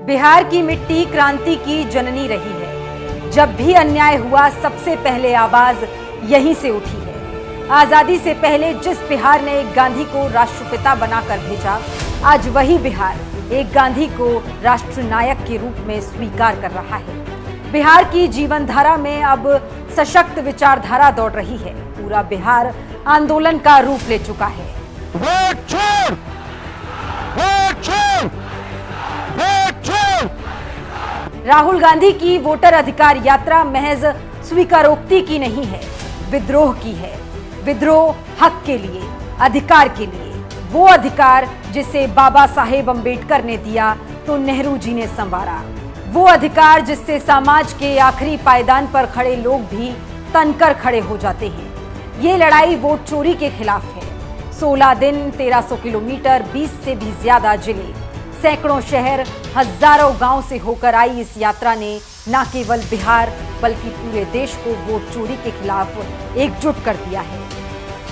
बिहार की मिट्टी क्रांति की जननी रही है। जब भी अन्याय हुआ सबसे पहले आवाज यहीं से उठी है। आजादी से पहले जिस बिहार ने एक गांधी को राष्ट्रपिता बनाकर भेजा, आज वही बिहार एक गांधी को राष्ट्रनायक के रूप में स्वीकार कर रहा है। बिहार की जीवन धारा में अब सशक्त विचारधारा दौड़ रही है। पूरा बिहार आंदोलन का रूप ले चुका है। वोट छोड़, वोट छोड़, वोट छोड़। राहुल गांधी की वोटर अधिकार यात्रा महज स्वीकारोक्ति की नहीं है, विद्रोह की है। विद्रोह हक के लिए, अधिकार के लिए, वो अधिकार जिसे बाबा साहेब अंबेडकर ने दिया तो नेहरू जी ने संवारा। वो अधिकार जिससे समाज के आखिरी पायदान पर खड़े लोग भी तनकर खड़े हो जाते हैं। ये लड़ाई वोट चोरी के खिलाफ है। 16 दिन, 1300 किलोमीटर, 20 से भी ज्यादा जिले, सैकड़ों शहर, हजारों गांव से होकर आई इस यात्रा ने न केवल बिहार बल्कि पूरे देश को वोट चोरी के खिलाफ एकजुट कर दिया है।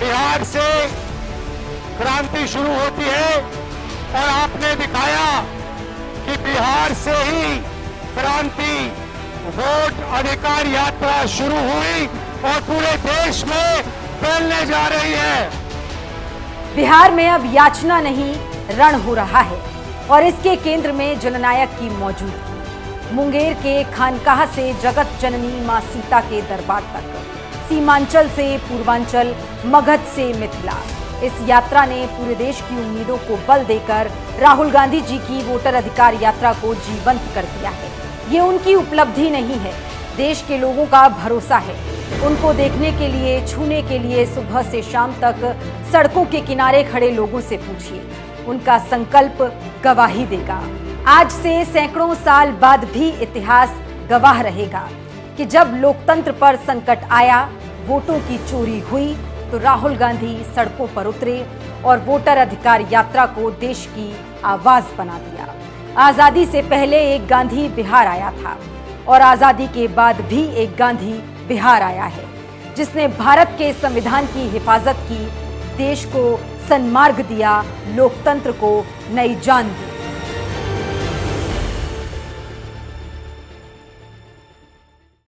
बिहार से क्रांति शुरू होती है और आपने दिखाया कि बिहार से ही क्रांति, वोट अधिकार यात्रा शुरू हुई और पूरे देश में फैलने जा रही है। बिहार में अब याचना नहीं, रण हो रहा है और इसके केंद्र में जननायक की मौजूदगी। मुंगेर के खानकाह से जगत जननी मां सीता के दरबार तक, सीमांचल से पूर्वांचल, मगध से मिथिला, इस यात्रा ने पूरे देश की उम्मीदों को बल देकर राहुल गांधी जी की वोटर अधिकार यात्रा को जीवंत कर दिया है। ये उनकी उपलब्धि नहीं है, देश के लोगों का भरोसा है। उनको देखने के लिए, छूने के लिए सुबह से शाम तक सड़कों के किनारे खड़े लोगों से पूछिए, उनका संकल्प गवाही देगा। आज से सैकड़ों साल बाद भी इतिहास गवाह रहेगा कि जब लोकतंत्र पर संकट आया, वोटों की चोरी हुई, तो राहुल गांधी सड़कों पर उतरे और वोटर अधिकार यात्रा को देश की आवाज बना दिया। आजादी से पहले एक गांधी बिहार आया था और आजादी के बाद भी एक गांधी बिहार आया है, जिसने भारत के संविधान की हिफाजत की, देश को सन्मार्ग दिया, लोकतंत्र को नई जान दी।